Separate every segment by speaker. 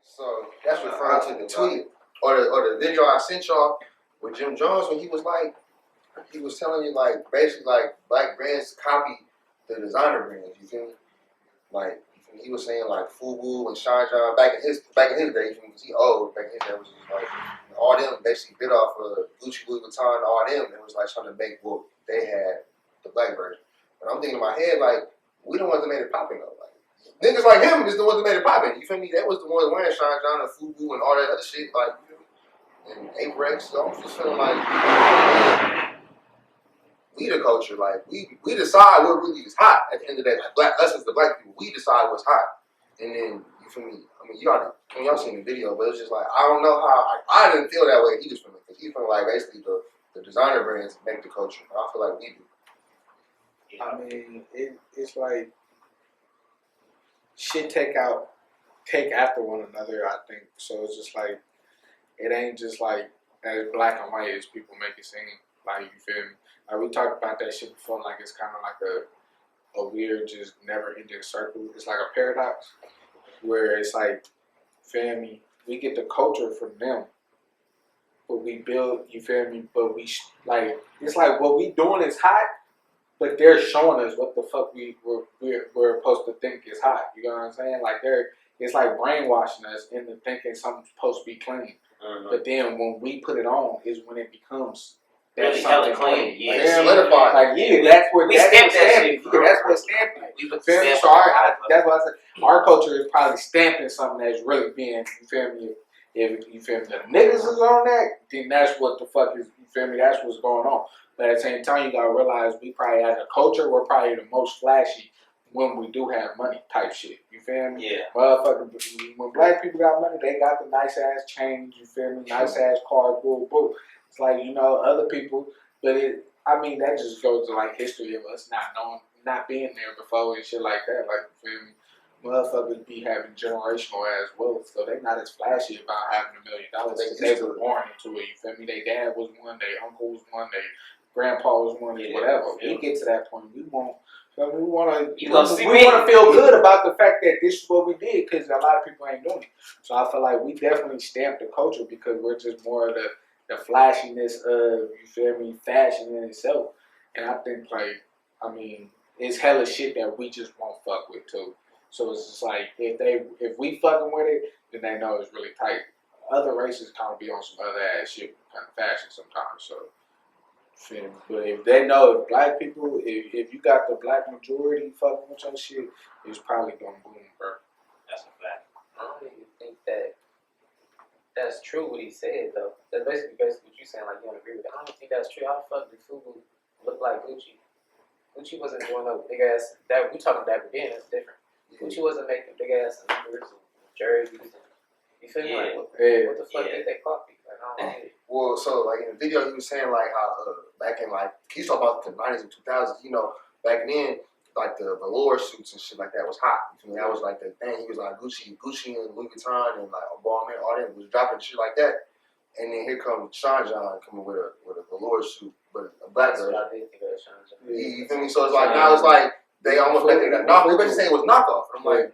Speaker 1: So that's referring to the tweet or the video I sent y'all with Jim Jones when he was telling you like basically like black brands copy the designer brands. You feel me? Like he was saying like FUBU and Shine John back in his day. Because he old back in his day was just like all them basically bit off of Gucci, Louis Vuitton, and all them. It was like trying to make what they had the black version. But I'm thinking in my head like we the ones that made it popping though. Like niggas like him is the ones that made it popping. You feel me? That was the ones wearing Shine John and FUBU and all that other shit. Like and Apex. So I'm just feeling like we the culture, like we decide what really is hot at the end of the day. Like us as the black people, we decide what's hot. And then you feel me? I mean, y'all seen the video, but it's just like I don't know how I didn't feel that way. He just feeling because he feeling like basically the designer brands make the culture. I feel like we do.
Speaker 2: I mean, it's like shit take after one another. I think so. It's just like it ain't just like as black and white as people make it seem. Like you feel me? Like we talked about that shit before. Like it's kind of like a weird, just never-ending circle. It's like a paradox where it's like, feel me? We get the culture from them, but we build. You feel me? But we like it's like what we doing is hot, but they're showing us what the fuck we're supposed to think is hot. You know what I'm saying? Like it's like brainwashing us into thinking something's supposed to be clean. But then when we put it on is when it becomes
Speaker 3: really hella clean.
Speaker 1: Yeah, solidified.
Speaker 2: Like that's what stamped it. That's what stamped it.
Speaker 3: We put the stamp
Speaker 2: So that's why I said our culture is probably stamping something that's really being, you feel me? If you feel me, the niggas is on that, then that's what the fuck is, you feel me? That's what's going on. But at the same time, you gotta realize we probably as a culture, we're probably the most flashy when we do have money type shit. You feel me?
Speaker 3: Yeah.
Speaker 2: Motherfucker, when black people got money, they got the nice ass chains, you feel me? Nice ass cars, boo, boo. It's like, you know, other people, but I mean, that just goes to like history of us not being there before and shit like that. Like, you feel me? Motherfuckers be having generational ass wealth, so they not as flashy about having $1 million. They were born into it, you feel me? Their dad was one, their uncle was one, their grandpa was one, whatever. We get to that point, we want to feel good about the fact that this is what we did because a lot of people ain't doing it. So I feel like we definitely stamped the culture because we're just more of the flashiness of, you feel me, fashion in itself. And I think like, I mean, it's hella shit that we just won't fuck with too. So it's just like if we fucking with it, then they know it's really tight. Other races kind of be on some other ass shit kind of fashion sometimes. So, but if they know if black people, if you got the black majority fucking with your shit, it's probably gonna boom, bro.
Speaker 3: That's a fact.
Speaker 4: I don't even think that's true what he said though. That's basically what you saying. Like you don't agree with it. I don't think that's true. How the fuck did FUBU look like Gucci? Gucci wasn't doing no big ass. That we talking about again. That's different. Gucci wasn't making big ass numbers and jerseys. And, you feel me? Like, what the fuck did they copy? Like, I don't get it.
Speaker 1: Well, so like in the video, he was saying like how back in like he's talking about the 90s and 2000s. You know, back then like the velour suits and shit like that was hot. You feel me? That was like the thing. He was like Gucci and Louis Vuitton and like Balmain, all that was dropping shit like that. And then here comes Sean John coming with a velour suit, but a black version.
Speaker 4: I did think of Sean John.
Speaker 1: You feel me? So it's like now it's like they almost making that knockoff. They basically saying it was knockoff. I'm like,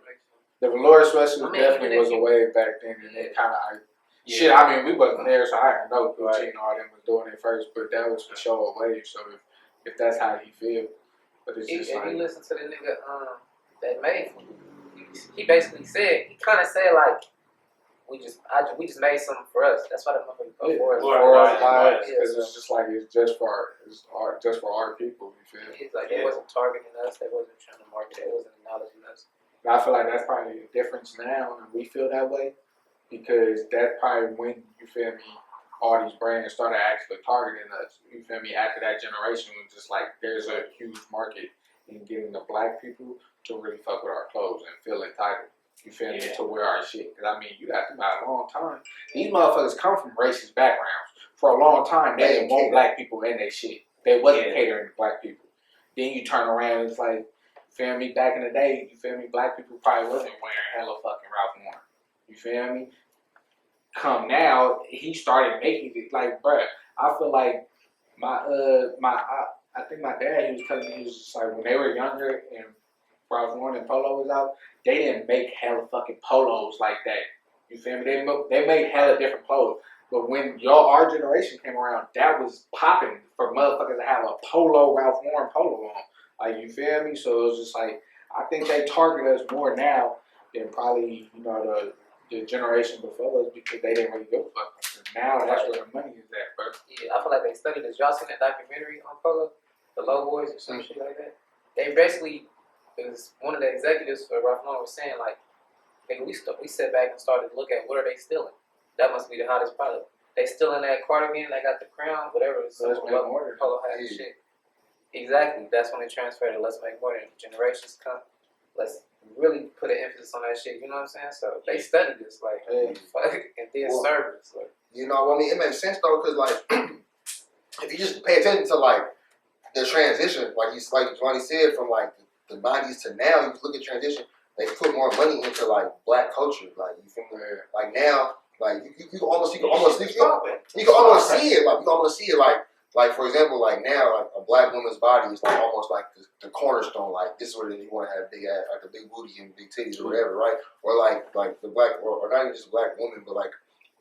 Speaker 2: the velour sweatshirt definitely was a wave back then, and it kind of shit. I mean, we wasn't there, so I didn't know Gucci and all them was doing it first, but that was for sure a wave. So if that's how he feel, but it's just like
Speaker 4: you listen to the nigga that made he basically said he kind of said like we just made something for us. That's why the motherfucker
Speaker 2: for us, because it's just like it's just for our people. You feel?
Speaker 4: It's like they wasn't targeting us. They wasn't trying to market. They wasn't acknowledging us.
Speaker 2: But I feel like that's probably the difference now, and we feel that way because that's probably when you feel me. All these brands started actually targeting us. You feel me? After that generation was just like there's a huge market in getting the black people to really fuck with our clothes and feel entitled. You feel me? To wear our shit. Because I mean, you got to think about a long time. These motherfuckers come from racist backgrounds. For a long time, they didn't want black people in their shit. They wasn't catering to black people. Then you turn around, it's like, you feel me? Back in the day, you feel me? Black people probably wasn't wearing hella fucking Ralph Lauren. You feel me? Come now, he started making it like, bruh, I feel like I think my dad, he was telling me, he was just like, when they were younger and Ralph Lauren and Polo was out, they didn't make hella fucking polos like that You feel me? They made hella different clothes. But when our generation came around, that was popping for motherfuckers to have a polo, Ralph Lauren polo on. Like, you feel me? So it was just like, I think they target us more now than probably, the generation before us because they didn't really give a fuck. Now that's where the money is at, bro.
Speaker 4: Yeah, I feel like they studied this. Y'all seen that documentary on Polo? The Low Boys or some shit like that? They basically, it was one of the executives for Ralph Lauren was saying, like, nigga, we sat back and started to look at what are they stealing. That must be the hottest product. They stealing that cardigan, they got the crown, whatever.
Speaker 2: So let's make more.
Speaker 4: Polo hat and shit. Exactly. That's when they transferred to let's make more than generations come. Let's really put an emphasis on that shit. You know what I'm saying? So they studied this, like, fuck, and did service. Like,
Speaker 1: You know, I mean, it makes sense though, cause like, if you just pay attention to like the transition, like Johnny said, from like the 90s to now, you look at transition, they put more money into like black culture. Like, you feel me? Like now, like you can almost see it. Like you can almost see it. Like for example, like now, like a black woman's body is like almost like the cornerstone. Like this is where you want to have big ass, like a big booty and big titties or whatever, right? Or like the black, or not even just black woman, but like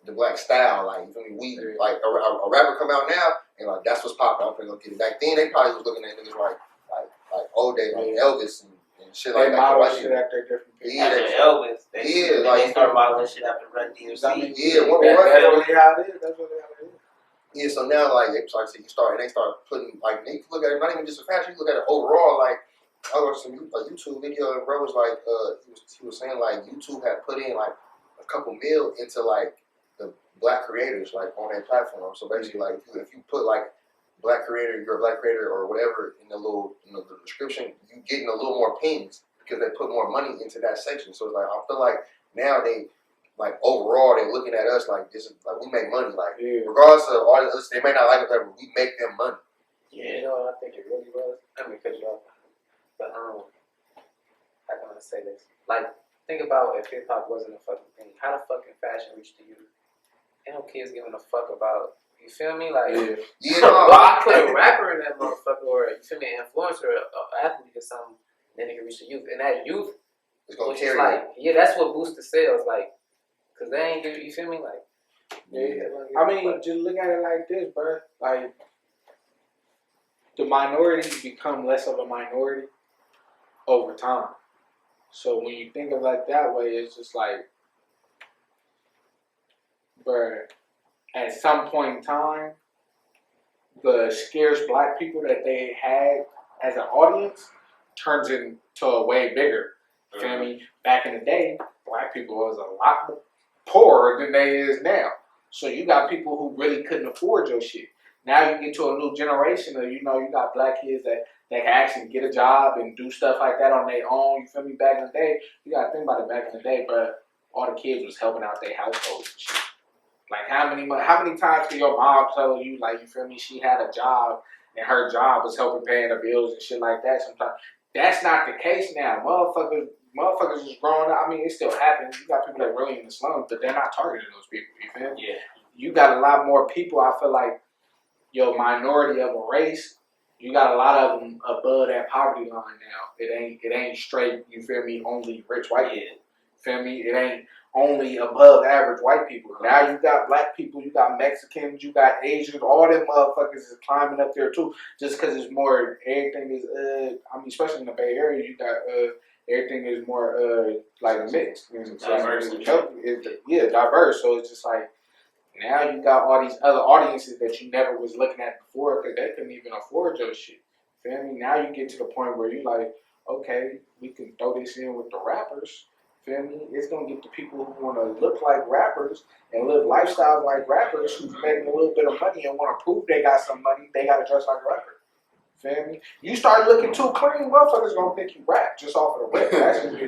Speaker 1: the black style. Like, you feel me? Like a rapper come out now and like that's what's popping. I'm gonna go get it. Back then they probably was looking at niggas like old day, like Elvis and shit like that.
Speaker 2: They model shit after different people.
Speaker 3: After Elvis. They start modeling shit after Run DMC.
Speaker 2: That's really how it is.
Speaker 1: Yeah, so now like they start putting like they look at it not even just a fashion, you look at it overall. Like I watched a YouTube video and bro was like he was saying like YouTube had put in like a couple mil into like the black creators like on their platform. So basically like if you put like black creator, you're a black creator or whatever in the little the description, you getting a little more pings because they put more money into that section. So it's like I feel like now they like overall they looking at us like this is like we make money like regardless of all this, they may not like it, but we make them money.
Speaker 4: Yeah, you know what I think it really was? I mean, cut you off. But how can I say this? Like, think about if hip hop wasn't a fucking thing. How the fucking fashion reached the youth? Ain't no kids giving a fuck about. You feel me? Like, well, I put a rapper in that motherfucker, or you feel me, an influencer, an athlete or something, then it can reach the youth. And that youth,
Speaker 1: it's gonna
Speaker 4: which
Speaker 1: carry
Speaker 4: is like, that's what boosts the sales, like, cause they ain't giving. You feel me? Like,
Speaker 2: I mean, just look at it like this, bro. Like, the minority become less of a minority over time. So when you think of it that way, it's just like, bro, at some point in time, the scarce black people that they had as an audience turns into a way bigger. You feel me? Back in the day, black people was a lot poorer than they is now. So you got people who really couldn't afford your shit. Now you get to a new generation of, you got black kids that can actually get a job and do stuff like that on their own. You feel me? Back in the day, you got to think about it back in the day, but all the kids was helping out their households and shit. Like, how many times did your mom tell you, like, you feel me, she had a job and her job was helping paying the bills and shit like that sometimes? That's not the case now. Motherfuckers is growing up. I mean, it still happens. You got people that really in the slums, but they're not targeting those people. You feel me?
Speaker 3: Yeah.
Speaker 2: You got a lot more people, I feel like, your minority of a race, you got a lot of them above that poverty line now. It ain't straight, you feel me, only rich white people. Feel me? It ain't only above average white people. Now you got black people, you got Mexicans, you got Asians, all them motherfuckers is climbing up there too. Just because it's more, everything is, I mean, especially in the Bay Area, you got, everything is more, like mixed.
Speaker 3: Diverse.
Speaker 2: Diverse. So it's just like, now you got all these other audiences that you never was looking at before because they couldn't even afford your shit. Feel me? Now you get to the point where you like, okay, we can throw this in with the rappers. Feel me? It's gonna get the people who want to look like rappers and live lifestyles like rappers who's making a little bit of money and want to prove they got some money. They gotta dress like a rapper. Feel me? You start looking too clean, motherfuckers gonna think you rap just off of the whip.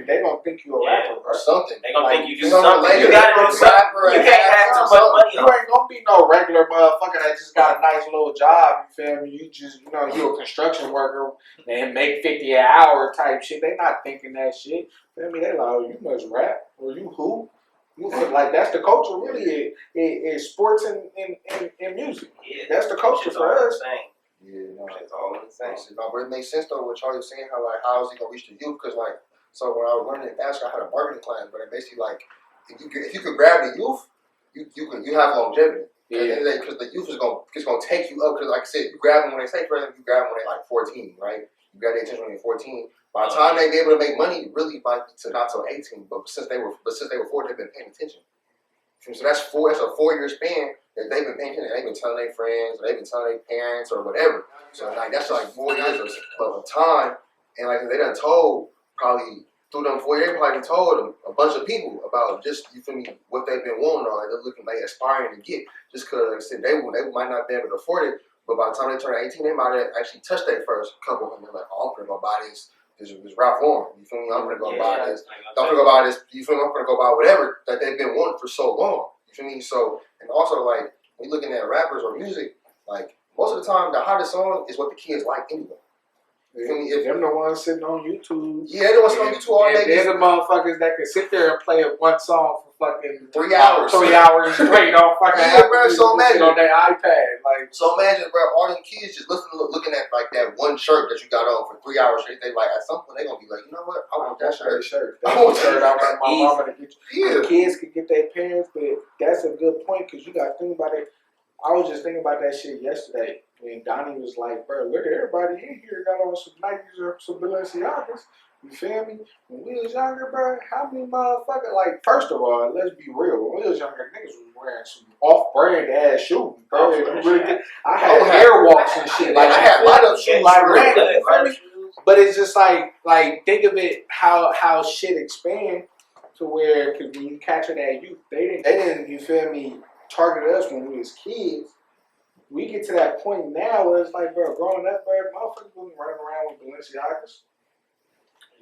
Speaker 2: They gonna think you a rapper, bro.
Speaker 1: Something.
Speaker 3: They gonna think you do
Speaker 1: something.
Speaker 3: something. You gotta do something. You can't have too much money.
Speaker 2: You ain't gonna be no regular motherfucker that just got a nice little job. You feel me? You just, you a construction worker and make 50 an hour type shit. They not thinking that shit. Feel me? They like, oh, you must rap or you who? You feel like that's the culture really is sports and music.
Speaker 3: Yeah,
Speaker 2: that's the culture for us.
Speaker 1: Yeah, no,
Speaker 3: it's all insane.
Speaker 1: No, but it makes sense though what Charlie was saying, how is he gonna reach the youth? Because like, so when I was learning in basketball, I had a marketing class, but it basically like if you could grab the youth, you have longevity.
Speaker 2: Yeah.
Speaker 1: Because the youth is gonna take you up. Because like I said, you grab them when they say president, you grab them when they're like 14, right? You got their attention when they're 14. By the time they be able to make money, really might be to not till 18. But since they were 4, they've been paying attention. So that's a 4-year span that they've been paying attention. They've been telling their friends, or they've been telling their parents, or whatever. So like that's like 4 years of time, and like they done told probably through them 4 years, they probably told them a bunch of people about just you feel me what they've been wanting or they're looking like aspiring to get. Just because like I said they might not be able to afford it, but by the time they turn 18, they might have actually touched their first couple, and they're like, oh, I'm gonna go buy this Ralph Lauren. You feel me? I'm gonna go buy this. I'm gonna go buy this. You feel me? I'm gonna go buy whatever that they've been wanting for so long. You feel me? So and also like when you're looking at rappers or music, like most of the time the hottest song is what the kids like anyway. You feel me? If
Speaker 2: them the ones sitting on YouTube.
Speaker 1: Yeah, they want sitting on YouTube all day.
Speaker 2: They're the motherfuckers that can sit there and play one song for fucking
Speaker 1: 3 hours.
Speaker 2: 3 hours straight on fucking
Speaker 1: Yeah, bro, so imagine
Speaker 2: on their iPad. Like,
Speaker 1: so imagine, bro, all them kids just looking at like that one shirt that you got on for 3 hours straight. They like at some point they gonna be like, you know what? I want that shirt.
Speaker 2: I want that shirt. I want my mama to get you.
Speaker 1: Yeah.
Speaker 2: The kids can get their parents, but that's a good point because you got to think about it. I was just thinking about that shit yesterday. And Donnie was like, bro, look at everybody in here got on some Nikes or some Balenciagas. You feel me? When we was younger, bro, how many motherfuckers, like, first of all, let's be real. When we was younger, niggas was wearing some off-brand ass shoes, bro. I had Airwalks and shit. Like, I had light-up shoes. Like, you feel me? But it's just like think of it how shit expand to where, because when you capture that youth, they didn't, you feel me, target us when we was kids. We get to that point now where it's like, bro, growing up, bro, motherfuckers wasn't running around with Balenciagas.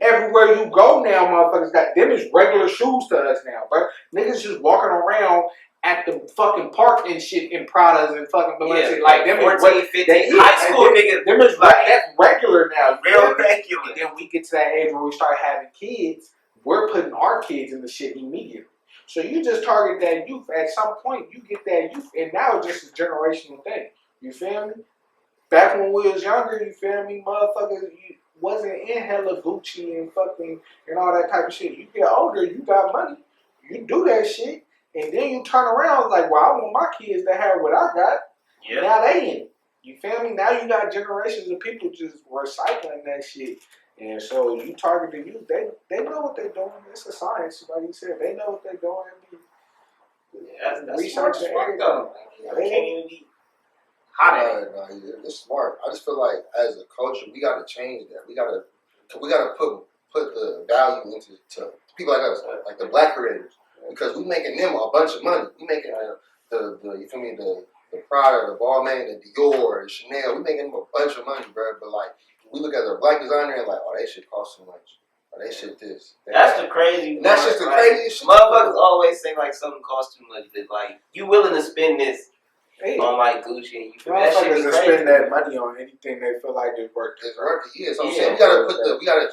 Speaker 2: Everywhere you go now, motherfuckers got them is regular shoes to us now, bro. Niggas just walking around at the fucking park and shit in Pradas and fucking Balenciagas. Like them
Speaker 3: 14, 15, high school niggas.
Speaker 2: Them is like that's regular now.
Speaker 3: Real regular.
Speaker 2: And then we get to that age where we start having kids. We're putting our kids in the shit immediately. So you just target that youth. At some point, you get that youth, and now it's just a generational thing. You feel me? Back when we was younger, you feel me, motherfuckers, you wasn't in hella Gucci and fucking and all that type of shit. You get older, you got money, you do that shit, and then you turn around like, well, I want my kids to have what I got. Yeah. Now they in. You feel me? Now you got generations of people just recycling that shit. And so you target the youth, they know what they're doing. It's a science, like you said. They know what they're doing.
Speaker 3: That's smart though. They can't even be hot at it.
Speaker 1: No, it's smart. I just feel like as a culture, we got to change that. We got to put the value into people like us, like the black creators, because we making them a bunch of money. We making the you feel me, the Prada, the Balmain, the Dior, the Chanel. We making them a bunch of money, bro. But like. We look at the black designer and like, oh, they shit cost too much. Or they shit this.
Speaker 3: That's the crazy.
Speaker 1: That's just the craziest shit.
Speaker 3: Motherfuckers always say like something costs too much, but like you willing to spend this on like Gucci and you feel that shit be crazy.
Speaker 2: Spend that money on anything they feel like is worth it.
Speaker 1: It's worth it. Yeah. So I'm saying we gotta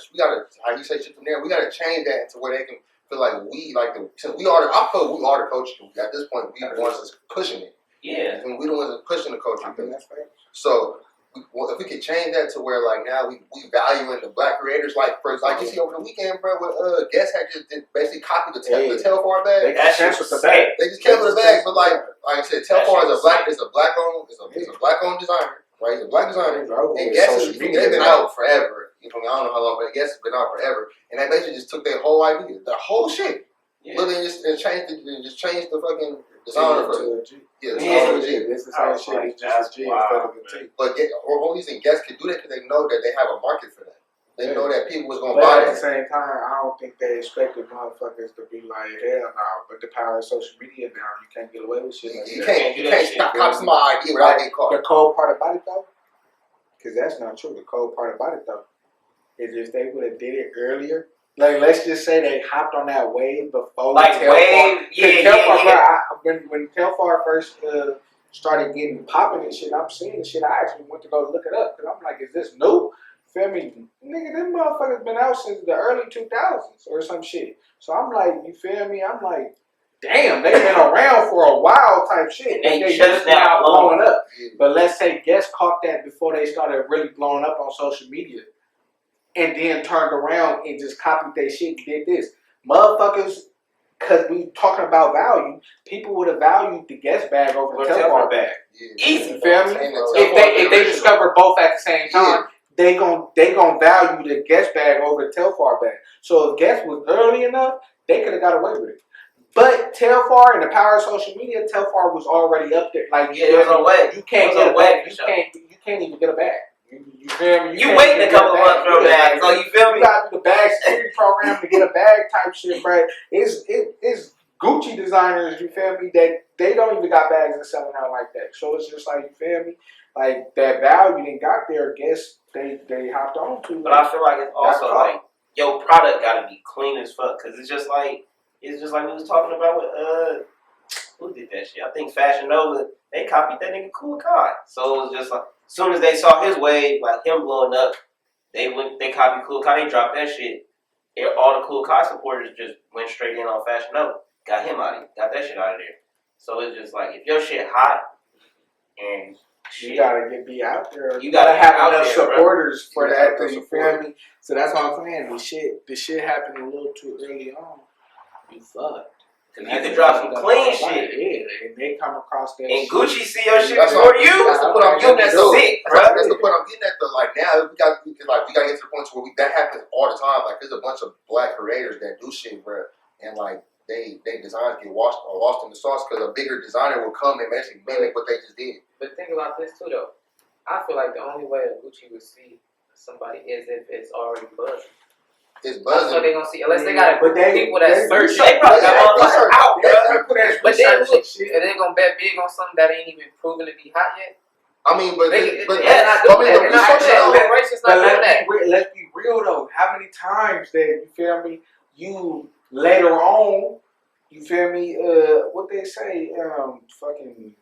Speaker 1: how you say shit from there. We gotta change that into where they can feel like we like the since we are the culture. At this point, we the ones that's pushing it.
Speaker 3: Yeah.
Speaker 1: And we the ones that's pushing the culture.
Speaker 2: I think that's right.
Speaker 1: So. If we could change that to where like now we valuing the black creators like for like you see over the weekend, bro, with Guess had just basically copied the Telfar bag.
Speaker 2: They just canceled the bag.
Speaker 1: They just canceled the bag, but like I said, Telfar is a black owned designer, right? It's a black designer, and Guess has been out forever. You know, I don't know how long, but Guess has been out forever, and they basically just took their whole idea, the whole shit, literally just changed the fucking designer for it. Yeah,
Speaker 2: this is how shit is just a G instead of a T.
Speaker 1: But only reason Guests can do that because they know that they have a market for that. They know that people was gonna
Speaker 2: buy
Speaker 1: buy
Speaker 2: it. At
Speaker 1: it.
Speaker 2: the same time, I don't think they expected motherfuckers to be like, hell no. But the power of social media now, you can't get away with shit.
Speaker 1: You can't stop copying my idea without getting caught.
Speaker 2: The cold part about it though, because that's not true. The cold part about it though is if they would have did it earlier. Like, let's just say they hopped on that wave before
Speaker 3: like
Speaker 2: Telfar.
Speaker 3: Yeah.
Speaker 2: When Telfar first started getting popping and shit, I'm seeing the shit. I actually went to go look it up because I'm like, is this new? Feel me? Nigga, them motherfuckers been out since the early 2000s or some shit. So I'm like, you feel me? I'm like, damn, they've been around for a while type shit.
Speaker 3: They just now
Speaker 2: blowing up. But let's say Guess caught that before they started really blowing up on social media. And then turned around and just copied their shit and did this. Motherfuckers because we talking about value, people would have valued the Guess bag over the Telfar bag.
Speaker 1: Yeah.
Speaker 3: Easy.
Speaker 2: You feel me?
Speaker 1: And the
Speaker 2: If they
Speaker 1: original.
Speaker 2: discover both at the same time, they gon' value the Guess bag over the Telfar bag. So if Guess was early enough, they could have got away with it. But Telfar and the power of social media, Telfar was already up there. Like
Speaker 3: Yeah, there's no way.
Speaker 2: you can't
Speaker 3: There's
Speaker 2: get
Speaker 3: no
Speaker 2: a
Speaker 3: way
Speaker 2: bag.
Speaker 3: for
Speaker 2: You can't even get a bag. You feel me?
Speaker 3: You
Speaker 2: can't
Speaker 3: waiting
Speaker 2: even
Speaker 3: a
Speaker 2: get
Speaker 3: couple months for a bag, so you feel me?
Speaker 2: You gotta do the bag security program to get a bag type shit, bro. It's Gucci designers, you feel me, that they don't even got bags and selling out like that. So it's just like, you feel me? Like that value they got there, I guess they hopped on to.
Speaker 3: But I feel like it's also like your product gotta be clean as fuck, cause it's just like we was talking about with who did that shit? I think Fashion Nova, they copied that nigga Cool Kai. So it was just like, as soon as they saw his wave, like him blowing up, they copied Cool Kai, they dropped that shit. All the Cool Kai supporters just went straight in on Fashion Nova. Got him out of it. Got that shit out of there. So it's just like, if your shit hot and shit,
Speaker 2: you gotta be out there.
Speaker 3: You gotta
Speaker 2: have
Speaker 3: out
Speaker 2: enough
Speaker 3: there,
Speaker 2: supporters
Speaker 1: bro.
Speaker 2: for that thing, you feel me? So that's what I'm saying. The shit happened a little too early on. You fucked.
Speaker 3: Cause you could drop some clean shit.
Speaker 2: Yeah, and they come across that
Speaker 3: and
Speaker 2: shit.
Speaker 3: Gucci see your shit
Speaker 1: That's
Speaker 3: before
Speaker 1: what-
Speaker 3: you.
Speaker 1: that's the point I'm getting at,
Speaker 3: That's
Speaker 1: though.
Speaker 3: sick, bro.
Speaker 1: That's the point I'm getting at, though. Like now, we gotta get to the point where that happens all the time. Like there's a bunch of black creators that do shit, bro, and like they designs get lost in the sauce because a bigger designer will come and basically mimic what they just did.
Speaker 4: But think about this too, though. I feel like the only way a Gucci would see somebody is if it's already buzzing.
Speaker 1: It's
Speaker 4: That's what
Speaker 1: buzzing.
Speaker 4: they gonna see, unless they got a
Speaker 2: But
Speaker 4: group of people that search.
Speaker 3: They probably got motherfuckers out, bro.
Speaker 4: But then look, and they gonna bet big on something that ain't even proven to be hot yet.
Speaker 1: I mean, but
Speaker 4: They're
Speaker 1: but
Speaker 4: not
Speaker 1: I
Speaker 4: doing
Speaker 1: mean,
Speaker 4: that.
Speaker 1: the
Speaker 4: They're not
Speaker 1: research
Speaker 4: doing that.
Speaker 1: though.
Speaker 4: Generation's not doing that.
Speaker 2: Let's be real though. How many times that you feel me? You later on, you feel me? What they say? Fucking.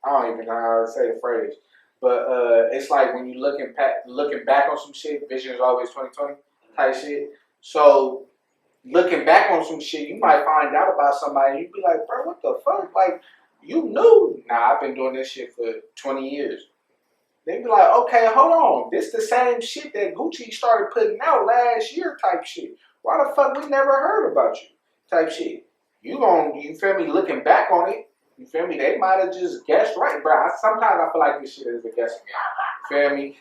Speaker 2: I don't even know how to say the phrase, but it's like when you looking back on some shit. Vision is always 2020 type shit. So looking back on some shit, you might find out about somebody. And you be like, bro, what the fuck? Like you knew? Nah, I've been doing this shit for 20 years. They be like, okay, hold on. This the same shit that Gucci started putting out last year type shit. Why the fuck we never heard about you type shit? You feel me, looking back on it, you feel me, they might have just guessed right, bro. Sometimes I feel like this shit is a guessing game. You feel me?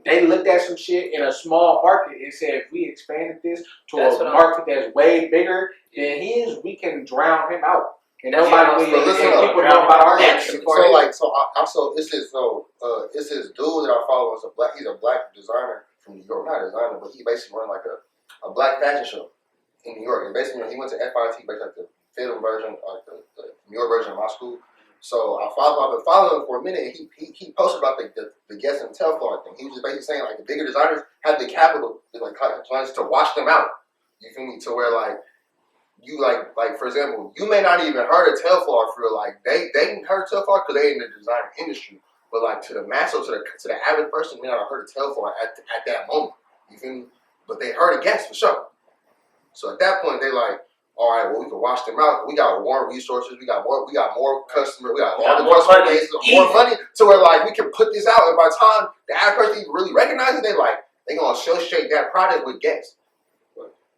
Speaker 2: They looked at some shit in a small market and said, if we expanded this to a market that's way bigger than his, we can drown him out. And nobody will people know about our shit.
Speaker 1: So this is this dude that I follow is he's a black designer from New York, not a designer, but he basically run like a black fashion show in New York. And basically he went to FIT, basically like the film version, like the New York version of my school. So I've been following him for a minute, and he posted about the guess and tell flaw thing. He was just basically saying like the bigger designers have the capital to watch them out. You feel me? To where like you like for example, you may not even heard of Telfar for like they heard Telfar because they in the design industry, but like to the mass or to the average person, may not have heard of Telfar at that moment. You feel me? But they heard of Guess for sure. So at that point, they like, all right, well we can watch them out. We got more resources. We got more customers. We got all the customer base, more money to where like we can put this out. And by the time the average person even really recognizes it, they gonna associate that product with Guess.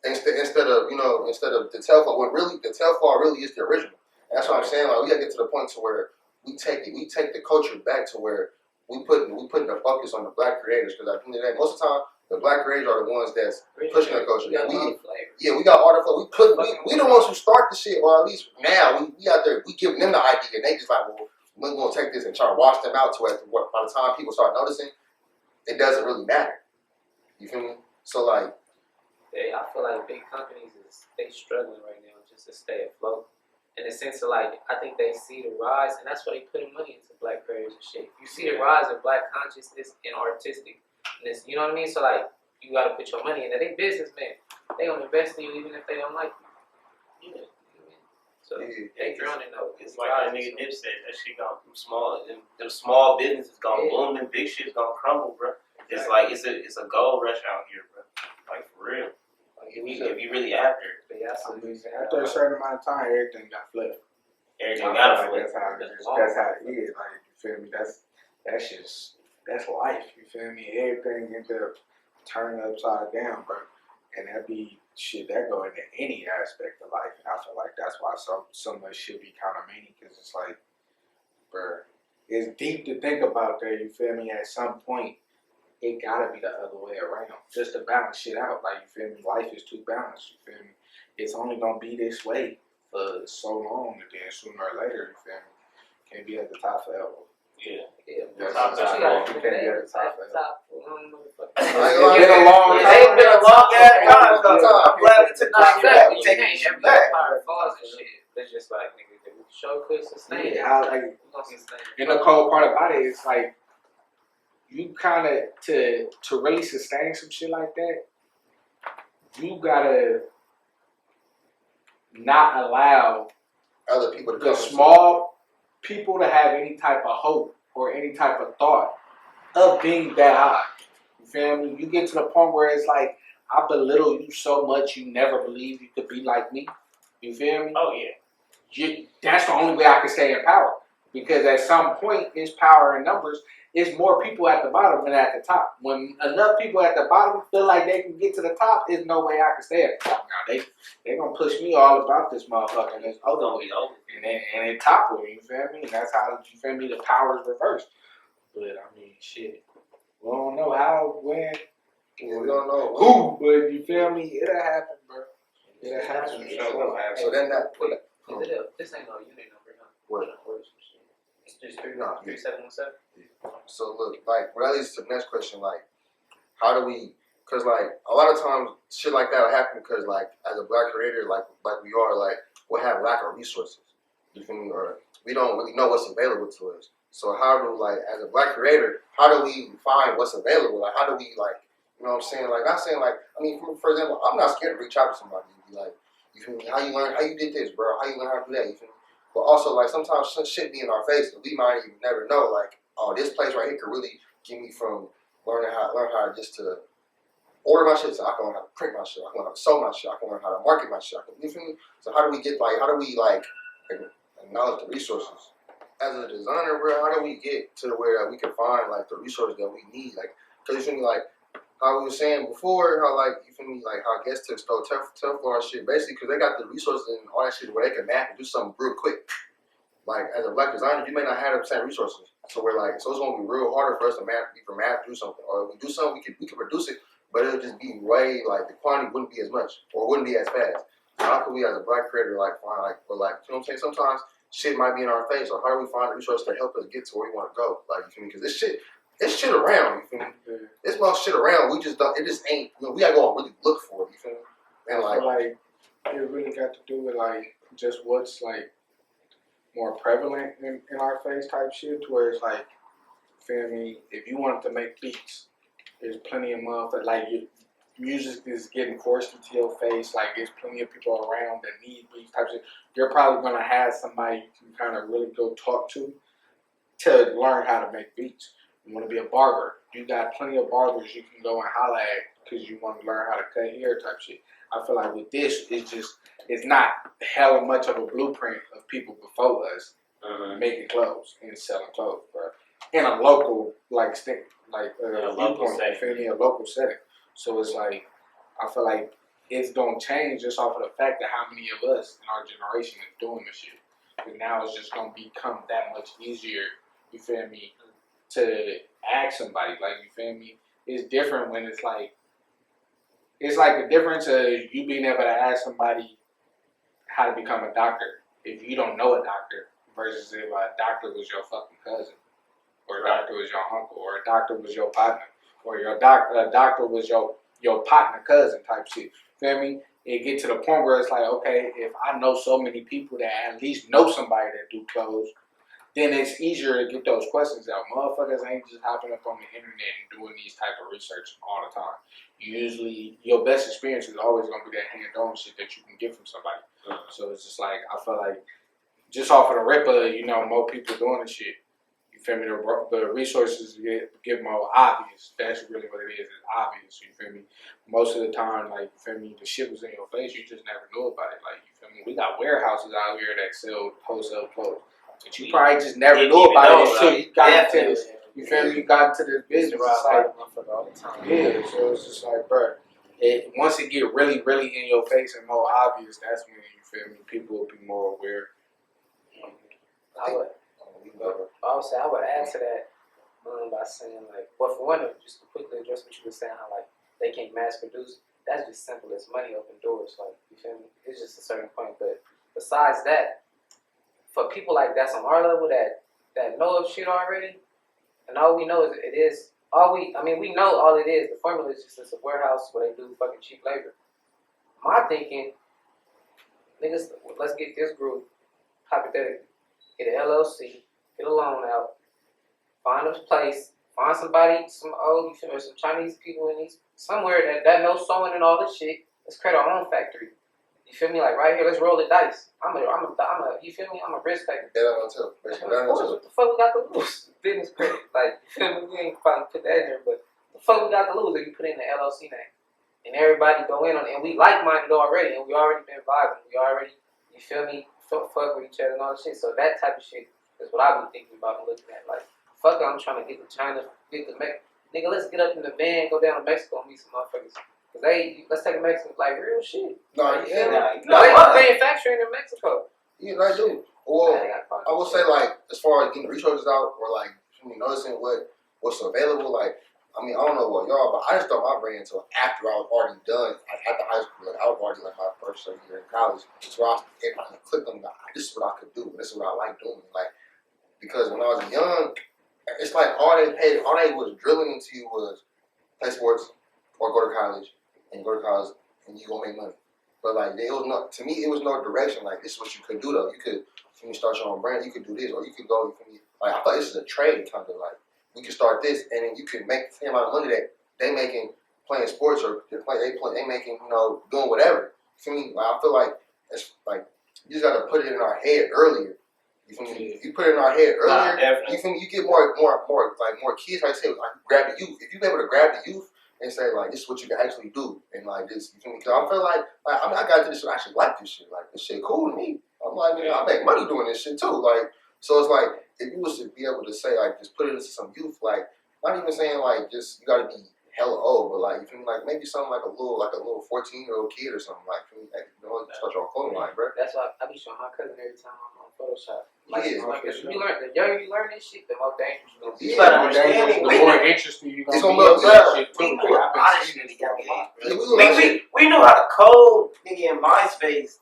Speaker 1: Instead of the Telfar, when really the Telfar really is the original. And that's what I'm saying. Like we gotta get to the point to where we take the culture back to where we put the focus on the black creators, because at the end of the day, most of the time the black creators are the ones that's pushing the culture. We got all the flavor. We the ones who start the shit, or at least now we out there, we giving them the idea, and they just like, well, we're gonna take this and try to wash them out to where by the time people start noticing, it doesn't really matter. You feel me? So like.
Speaker 4: I feel like big companies they struggling right now just to stay afloat. In the sense of like, I think they see the rise, and that's why they putting money into black creators and shit. You see the rise of black consciousness and artisticness, you know what I mean? So like, you gotta put your money in it. They businessmen. They gonna invest in you even if they don't like you. Yeah. So they drowning though.
Speaker 3: It's like that nigga Dip said, that shit gonna them small businesses gonna boom, and big shit's gonna crumble, bro. It's like it's a gold rush out here, bro. Like for real. If you really after it.
Speaker 2: After a certain amount of time, everything got flipped.
Speaker 3: Everything got flipped.
Speaker 2: That's how it is. Like you feel me? That's life. You feel me? Everything ends up turning upside down, bro. And that be shit that go into any aspect of life. And I feel like that's why so much shit be kind of meaning, because it's like, bruh, it's deep to think about that, you feel me? At some point, it gotta be the other way around, just to balance shit out. Like, you feel me? Life is too balanced, you feel me? It's only gonna be this way for so long, and then sooner or later, you feel me? Can't be at the top forever.
Speaker 3: Yeah.
Speaker 2: That's
Speaker 3: Top
Speaker 2: just
Speaker 3: dog.
Speaker 2: you can't be at the top forever.
Speaker 1: I ain't
Speaker 2: It's
Speaker 1: gonna
Speaker 2: been a
Speaker 1: lie.
Speaker 2: long
Speaker 3: It
Speaker 2: time.
Speaker 3: ain't been a long ass time though.
Speaker 1: Yeah.
Speaker 3: I'm glad we took this shit back. We taking this shit back.
Speaker 4: It's just like, nigga, the show could sustain.
Speaker 2: Yeah, how, like,
Speaker 4: We gonna sustain.
Speaker 2: and the cold part about it is like, you kind of to really sustain some shit like that, you gotta not allow
Speaker 1: Other people to
Speaker 2: the
Speaker 1: come.
Speaker 2: small people to have any type of hope or any type of thought of being that high. You feel me? You get to the point where it's like, I belittle you so much you never believe you could be like me. You feel me?
Speaker 3: Oh yeah.
Speaker 2: That's the only way I can stay in power. Because at some point, it's power in numbers. It's more people at the bottom than at the top. When enough people at the bottom feel like they can get to the top, there's no way I can stay at the top. Now they gonna push me all about this motherfucker, and it's over with. And it toppled, you feel me? And that's how, you feel me, the power's reversed. But I mean, shit, we don't know how, when,
Speaker 1: Yeah, we don't know
Speaker 2: who, but you feel me? It'll happen, bro. It'll happen.
Speaker 1: So then that put it.
Speaker 4: This ain't no unit number, huh?
Speaker 1: What?
Speaker 4: It's just
Speaker 1: No.
Speaker 4: 3717.
Speaker 1: So look, like, well, that leads to the next question, like, how do we? Because like a lot of times shit like that will happen because like as a black creator, like we are, like we'll have lack of resources. You feel me? Or we don't really know what's available to us. So how do, like, as a black creator, how do we find what's available? Like, how do we, like, you know what I'm saying? Like, not saying like, I mean, for example, I'm not scared to reach out to somebody and be like, you feel me? How you learn? How you did this, bro? How you learn how to do that? You feel me? But also, like, sometimes some shit be in our face and we might even never know, like, oh, this place right here could really get me from learn how to just to order my shit, so I can learn how to print my shit, I can learn how to sew my shit, I can learn how to market my shit. You feel me? So how do we acknowledge the resources? As a designer, bro, how do we get to where we can find like the resources that we need? Like, cause you feel me, like how we were saying before, how like you feel me, like how guests took stole Teflon shit, basically, cause they got the resources and all that shit where they can map and do something real quick. Like as a black designer, you may not have the same resources, so we're like, so it's gonna be real harder for us to do something, or if we do something, we can produce it, but it'll just be way like the quantity wouldn't be as much or wouldn't be as fast. So how can we as a black creator like find like, but like, you know what I'm saying? Sometimes shit might be in our face, or how do we find the resources to help us get to where we want to go? Like, you feel me? Because it's shit around. You feel me? It's much shit around. We just don't. It just ain't. You know, we gotta go and really look for it. You feel me? And
Speaker 2: I feel like it really got to do with like just what's like more prevalent in our face type shit, to where it's like, feel me? If you wanted to make beats, there's plenty of motherfuckers like you. Music is getting forced into your face. Like, there's plenty of people around that need these types of. You're probably gonna have somebody you can kind of really go talk to learn how to make beats. You want to be a barber? You got plenty of barbers you can go and holla at because you want to learn how to cut hair type shit. I feel like with this, it's not hella much of a blueprint of people before us making clothes and selling clothes, bro. In a local
Speaker 3: local setting.
Speaker 2: A local setting. So it's like, I feel like it's gonna change just off of the fact that how many of us in our generation is doing this shit. And now it's just gonna become that much easier, you feel me, to ask somebody, like, you feel me? It's different when it's like the difference of you being able to ask somebody how to become a doctor if you don't know a doctor versus if a doctor was your fucking cousin, or a doctor was your uncle, or a doctor was your partner, or a doctor was your partner cousin type shit. Feel me? It get to the point where it's like, okay, if I know so many people that at least know somebody that do clothes, then it's easier to get those questions out. Motherfuckers ain't just hopping up on the internet and doing these type of research all the time. Usually, your best experience is always going to be that hand-on shit that you can get from somebody. So it's just like, I feel like, just off of the rip of, you know, more people doing this shit, you feel me, the resources get more obvious. That's really what it is. It's obvious, you feel me? Most of the time, like, you feel me, the shit was in your face, you just never knew about it. Like, you feel me? We got warehouses out here that sell wholesale clothes. But you probably just never knew about it until you got into this. You feel me? You got into this business. It's like, yeah, so it's just like, bro, once it get really, really in your face and more obvious, that's when you feel me. People will be more aware.
Speaker 4: I would add to that by saying like, well, for one, just to quickly address what you were saying, how like they can't mass produce. That's just simple as money open doors. Like, you feel me? It's just a certain point. But besides that, for people like that's on our level that know of shit already, and all we know is we know all it is. The formula is just it's a warehouse where they do fucking cheap labor. My thinking, niggas, let's get this group hypothetically. Get an LLC, get a loan out, find a place, find somebody, some Chinese people in these somewhere that knows sewing and all this shit. Let's create our own factory. You feel me? Like right here, let's roll the dice. You feel me? I'm a risk taker. What the fuck we got to lose? Business credit. Like, you feel me? We ain't probably put that in there, but the fuck we got to lose if you put in the LLC name. And everybody go in on it. And we like-minded already. And we already been vibing. We already, you feel me? Fuck with each other and all that shit. So that type of shit is what I be thinking about and looking at. Like, fuck it, I'm trying to get to China, nigga, let's get up in the van, go down to Mexico and meet some motherfuckers. Cause let's take a Mexican, like real shit.
Speaker 1: No,
Speaker 4: they manufacturing in Mexico.
Speaker 1: Yeah, I do. Well, I will say, like, as far as getting the resources out, or like noticing what's available, like, I mean, I don't know what y'all, but I just started my brand until after I was already done after high school. Like, I was already like my first year in college. So it kind of clicked on me. This is what I could do. This is what I like doing. Like, because when I was young, it's like all they was drilling into you was play sports or go to college and you gonna make money. But like, to me, it was no direction. Like, this is what you could do though. You could start your own brand. You could do this, or you could go. Like, I thought this is a trade kind of like. We can start this, and then you can make the same amount of money that they making playing sports, or they making, doing whatever. You feel me? Like, I feel like it's like you just gotta put it in our head earlier. You feel me? If you put it in our head earlier, you feel me? You get more kids. Like I say, like, grab the youth. If you're able to grab the youth and say like, this is what you can actually do, and like this, you feel me? Because I feel like I mean, I got to this shit. I actually like this shit. Like, this shit cool to me. I'm like, I make money doing this shit too. Like. So it's like, if you was to be able to say, like, just put it into some youth, like, not even saying, like, just, you gotta be hella old, but, like, you feel me, like, maybe something like a little 14-year-old kid or something, like, start your own clothing line, bro.
Speaker 4: That's why I be showing my cousin every time I'm on Photoshop. Like,
Speaker 1: Yeah.
Speaker 4: The younger you learn this shit, the more dangerous you gonna be.
Speaker 3: You gotta understand it.
Speaker 2: The more interesting you gonna be.
Speaker 3: We knew a lot of shit at a young age. We knew how to code, nigga, in MySpace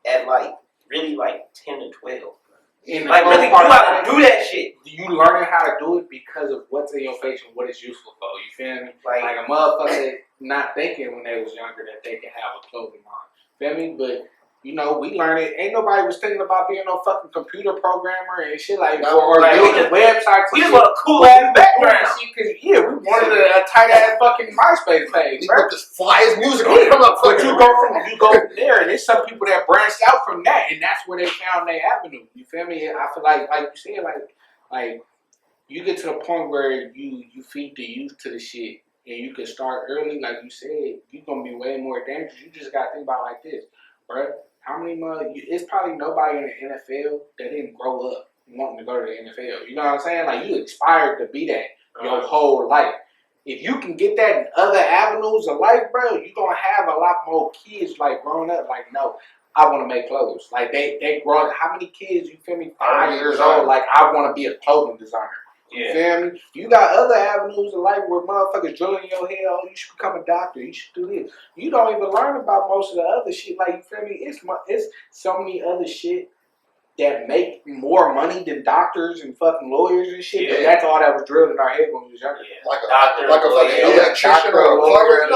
Speaker 3: at, like, really, like, 10 to 12. Like, really, you gotta do that shit.
Speaker 2: You learning how to do it because of what's in your face and what it's useful for. You feel me? Like a motherfucker not thinking when they was younger that they can have a clothing line. Feel me? But, we learned it. Ain't nobody was thinking about being no fucking computer programmer and shit like that. Or building websites.
Speaker 3: We just want a cool ass background.
Speaker 2: We wanted a tight ass fucking MySpace page.
Speaker 1: We put this flyest music on.
Speaker 2: But you go from there, and there's some people that branched out from that, and that's where they found their avenue. You feel me? I feel like you said, like you get to the point where you feed the youth to the shit, and you can start early. Like you said, you're gonna be way more dangerous. You just gotta think about it like this, bro. How many it's probably nobody in the NFL that didn't grow up wanting to go to the NFL. You know what I'm saying? Like, you aspired to be that your whole life. If you can get that in other avenues of life, bro, you're gonna have a lot more kids like growing up. Like, no, I want to make clothes. Like, they grow up. How many kids, you feel me, 5 years old, like, I want to be a clothing designer. You feel me? You got other avenues of life where motherfuckers drilling in your head, oh, you should become a doctor, you should do this. You don't even learn about most of the other shit. Like, you feel me? It's so many other shit that make more money than doctors and fucking lawyers and shit. Yeah. But that's all that was drilled in our head when we was younger.
Speaker 1: Yeah. Like a fucking electrician or a plumber.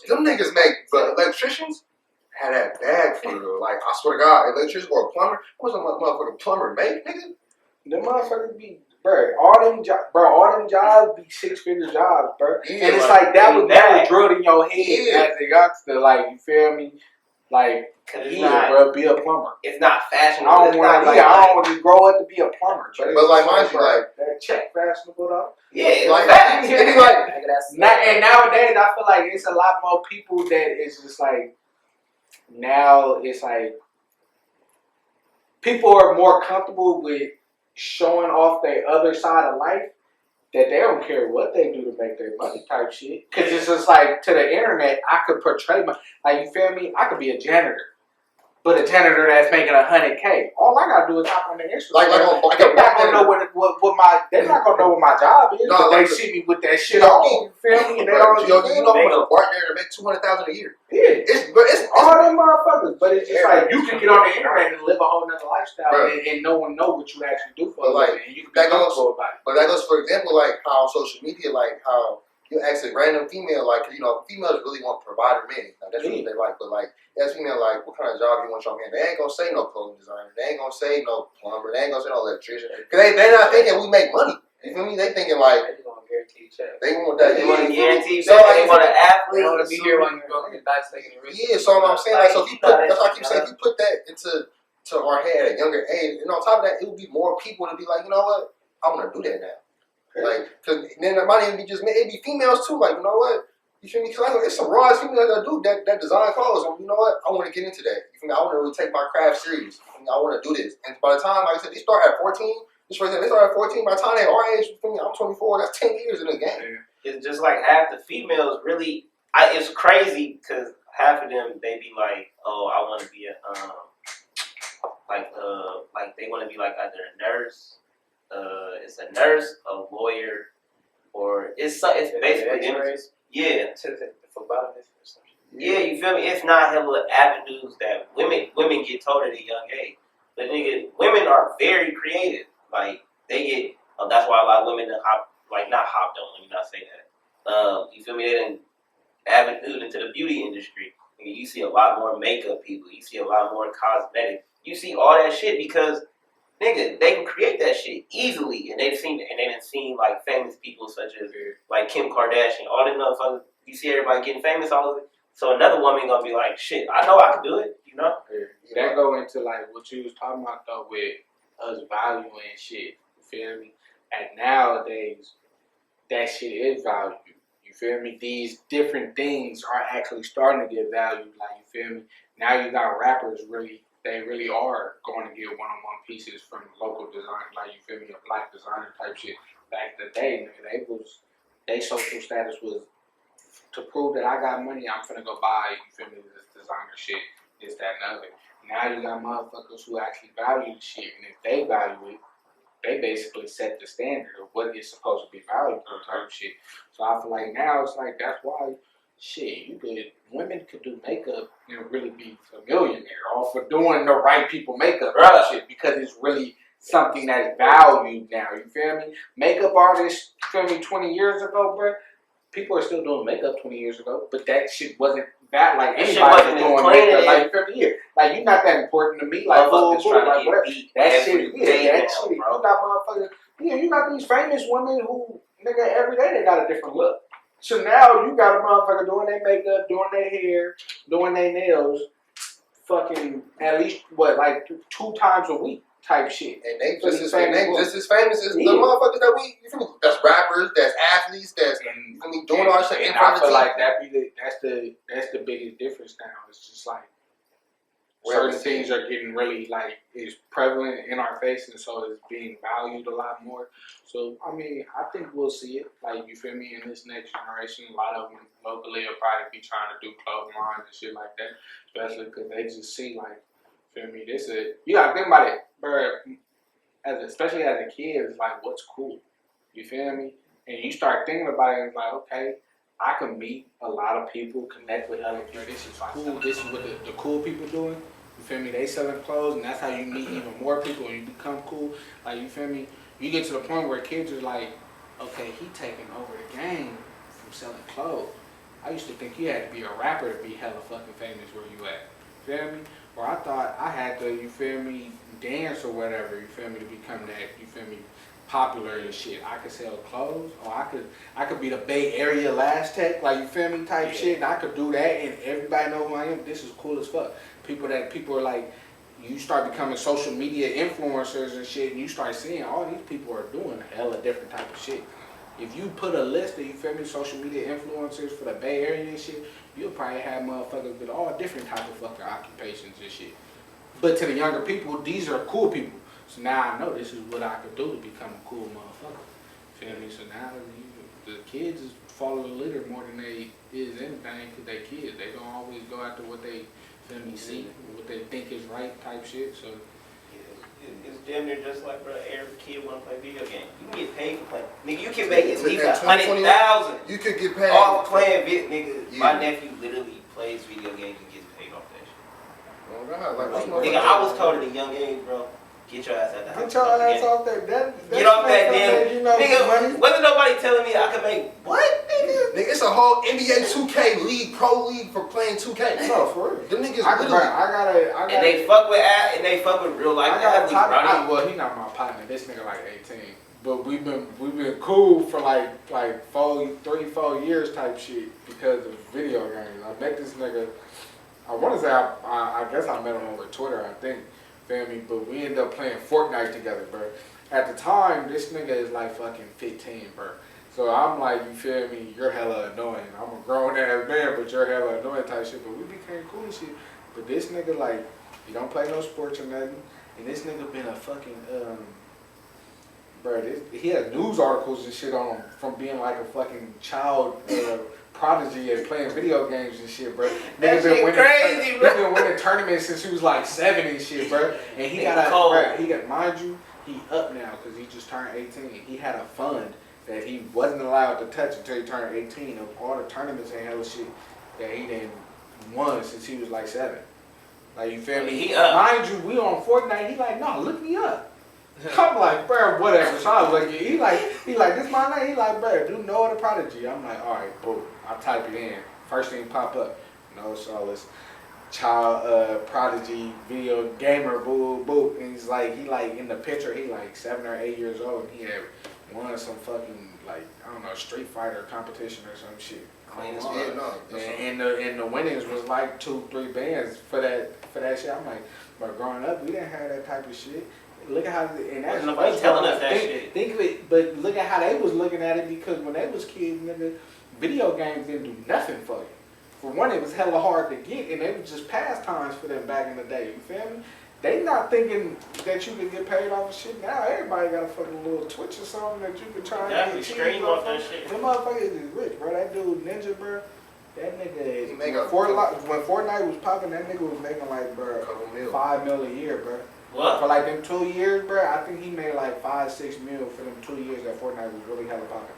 Speaker 1: Them niggas but electricians had that bag for real. Like, I swear to God, electrician or a plumber, what's a motherfucking plumber make, nigga?
Speaker 2: Them motherfuckers be, all them jobs be 6-figure jobs, bro.
Speaker 1: Yeah,
Speaker 2: and it's like that was drilled in your head as a youngster. Like, you feel me? Like, bro, be a plumber.
Speaker 3: It's not fashionable.
Speaker 2: I don't want to grow up to be a plumber.
Speaker 1: But like, mind you, like,
Speaker 2: that check fashionable though.
Speaker 3: Yeah,
Speaker 1: like,
Speaker 2: and nowadays I feel like it's a lot more people that it's just like, now it's like people are more comfortable with showing off their other side of life that they don't care what they do to make their money type shit. Cause it's just like to the internet, I could portray my, like you feel me? I could be a janitor. But a janitor that's making $100K, all I gotta do is hop on the Instagram. They're not gonna know what my they're not gonna know what my job is.
Speaker 1: No,
Speaker 2: but
Speaker 1: like
Speaker 2: they see me with that shit on. You feel me? And they don't.
Speaker 1: You know how much a bartender to make $200,000 a year?
Speaker 2: Yeah,
Speaker 1: It's
Speaker 2: all them motherfuckers. But it's just like you can get on the internet and live a whole nother lifestyle, and no one know what you actually do for a living, and you can be comfortable about it.
Speaker 1: But that goes, for example, like how social media, like how you ask a random female, like, you know, females really want provider men. Like, that's what they like. But like, as female, like, what kind of job you want your man? They ain't gonna say no clothing designer. They ain't gonna say no plumber. They ain't gonna say no electrician. Cause they're not thinking we make money. You feel me? They thinking like
Speaker 4: They want guaranteed check.
Speaker 1: they want that.
Speaker 3: They want a guaranteed
Speaker 1: So
Speaker 3: check.
Speaker 1: like,
Speaker 3: They want an athlete.
Speaker 4: They want to be here when you're broken and not taking the risk.
Speaker 1: yeah, so what I'm saying, like, so if you put, that's why I keep saying, if you put that into our head at a younger age, and on top of that, it would be more people to be like, you know what, I want to do that now. Like, cause then it might even be just men, it'd be females too. Like, you know what, you feel me? Cause I know it's some raw females that do that design clothes. And you know what, I want to get into that. You feel me? I want to really take my craft serious. I want to do this. And by the time, like I said, they start at 14. They start at 14. By the time they're our age, you feel me? I'm 24. That's 10 years in the game.
Speaker 3: It's just like half the females really. It's crazy because half of them they be like, oh, I want to be a like they want to be like either a nurse, it's a nurse, a lawyer, or it's basically yeah.
Speaker 4: For botanist or something.
Speaker 3: Yeah, you feel me? It's not hella avenues that women get told at a young age. But nigga, women are very creative. Like they get. That's why a lot of women not hopped on. Let me not say that. You feel me? They didn't avenue into the beauty industry. You see a lot more makeup people. You see a lot more cosmetic. You see all that shit because nigga, they can create that shit easily, and they've seen like famous people such as like Kim Kardashian, all them motherfuckers. You see everybody getting famous all over. So another woman gonna be like, shit, I know I can do it, you know?
Speaker 2: That go into like what you was talking about though with us valuing shit. You feel me? And nowadays, that shit is valued. You feel me? These different things are actually starting to get valued. Like, you feel me? Now you got rappers they really are going to get one-on-one pieces from local design, like, you feel me, a black designer type shit. Back in the day, nigga, they social status was to prove that I got money, I'm finna go buy, you feel me, this designer shit, this, that, and other. Now you got motherfuckers who actually value the shit, and if they value it, they basically set the standard of what is supposed to be valuable type shit. So I feel like now it's like, that's why, shit, women could do makeup and really be a millionaire, or for doing the right people makeup and shit, because it's really something that's valued now, you feel me? Makeup artists, you feel me, 20 years ago, bro, people are still doing makeup 20 years ago, but that shit wasn't that, like, anybody was doing makeup, like, 50 years. Like, you're not that important to me, like, like, whatever. That shit, that shit, you got motherfuckers, you got these famous women who, nigga, every day they got a different look. So now you got a motherfucker doing their makeup, doing their hair, doing their nails, fucking at least, like 2 times a week type shit.
Speaker 1: And they just as famous as the motherfuckers that you feel me? That's rappers, that's athletes, that's doing all shit in front of the
Speaker 2: TV. I feel like that's the biggest difference now. It's just like certain things are getting really like is prevalent in our face, and so it's being valued a lot more. So I mean, I think we'll see it. Like, you feel me? In this next generation, a lot of them locally will probably be trying to do clothing lines and shit like that, especially because they just see like, feel me? You gotta think about it, bro. Especially as a kid, it's like, what's cool? You feel me? And you start thinking about it, and it's like, okay, I can meet a lot of people, connect with other people. This is cool. This is what the cool people doing. You feel me? They selling clothes, and that's how you meet even more people and you become cool. Like, you feel me? You get to the point where kids are like, okay, he taking over the game from selling clothes. I used to think you had to be a rapper to be hella fucking famous where you at. You feel me? Or I thought I had to, you feel me, dance or whatever, you feel me, to become that, you feel me, popular and shit. I could sell clothes, or I could be the Bay Area last tech, like, you feel me, type shit, and I could do that and everybody know who I am. This is cool as fuck. People are like, you start becoming social media influencers and shit, and you start seeing all these people are doing hella different type of shit. If you put a list of, you feel me, social media influencers for the Bay Area and shit, you'll probably have motherfuckers with all different type of fucking occupations and shit. But to the younger people, these are cool people. So now I know this is what I could do to become a cool motherfucker. Feel me? So now the kids is follow the leader more than they is anything because they kids. They don't always go after what they feel me see, what they think is right type shit. So
Speaker 3: it's damn near just like, bro, every kid want to play video games. You can get paid for playing. Nigga, you can make at least 100,000
Speaker 1: You could get paid
Speaker 3: off playing video. Nigga,
Speaker 1: Yeah.
Speaker 3: my nephew literally plays video games and gets paid off that shit.
Speaker 1: Oh God, like what's
Speaker 3: Nigga, I was told at a young age, bro, get your ass out the house.
Speaker 2: get your ass off there.
Speaker 3: Get off that damn.
Speaker 2: You know,
Speaker 3: Nigga, wasn't nobody telling me I could make what, nigga?
Speaker 1: Nigga, it's a whole NBA 2K league, pro league for playing 2K.
Speaker 2: No, for real.
Speaker 1: Them niggas
Speaker 2: I
Speaker 1: literally.
Speaker 2: gotta.
Speaker 3: And they fuck with real life
Speaker 2: I got a
Speaker 3: athletes, bro.
Speaker 2: partner. Well, he not my partner. This nigga like 18. But we've been cool for like 3-4 years type shit because of video games. I met this nigga. I want to say I guess I met him over Twitter. I think, feel me. But we ended up playing Fortnite together, bro. At the time, this nigga is like fucking 15, bro. So I'm like, you feel me? You're hella annoying. I'm a grown ass man, but you're hella annoying type shit. But we became cool and shit. But this nigga like, he don't play no sports or nothing. And this nigga been a fucking bro. He had news articles and shit on him from being like a fucking child prodigy and playing video games and shit, bro.
Speaker 3: That shit crazy, bro.
Speaker 2: He been winning tournaments since he was like 7 and shit, bro. And he got mind you, he up now because he just turned 18. He had a fund that he wasn't allowed to touch until he turned 18 of all the tournaments and hella shit that he done won since he was like 7. Like, you feel me?
Speaker 3: He up.
Speaker 2: Mind you, we on Fortnite. He like, no, look me up. I'm like, bro, whatever. So I was like, he like, this my name. He like, bro, do know the prodigy. I'm like, all right, boom. I type it in. First thing pop up. No solace. Child prodigy video gamer boo boo. And he's like, he like in the picture, he like 7 or 8 years old. And he had won some fucking like, I don't know, Street Fighter competition or some shit.
Speaker 3: Clean as
Speaker 1: Yeah,
Speaker 3: fuck.
Speaker 1: no.
Speaker 2: And the winnings was like 2-3 bands for that shit. I'm like, but growing up, we didn't have that type of shit. Look at how, and that's
Speaker 3: Nobody telling us that shit.
Speaker 2: Think of it, but look at how they was looking at it because when they was kids, nigga, video games didn't do nothing for you. For one, it was hella hard to get, and they was just pastimes for them back in the day. You feel me? They not thinking that you could get paid off of shit. Now everybody got a fucking little Twitch or something that you can try and get
Speaker 3: stream off that shit.
Speaker 2: Them motherfuckers is rich, bro. That dude Ninja, bro. That nigga,
Speaker 1: He make
Speaker 2: when
Speaker 1: a-
Speaker 2: Fortnite was popping, that nigga was making like, bro,
Speaker 1: Couple mil.
Speaker 2: $5 million a year, bro.
Speaker 3: What?
Speaker 2: For like them 2 years, bro, I think he made like $5-6 million for them 2 years that Fortnite was really hella popping.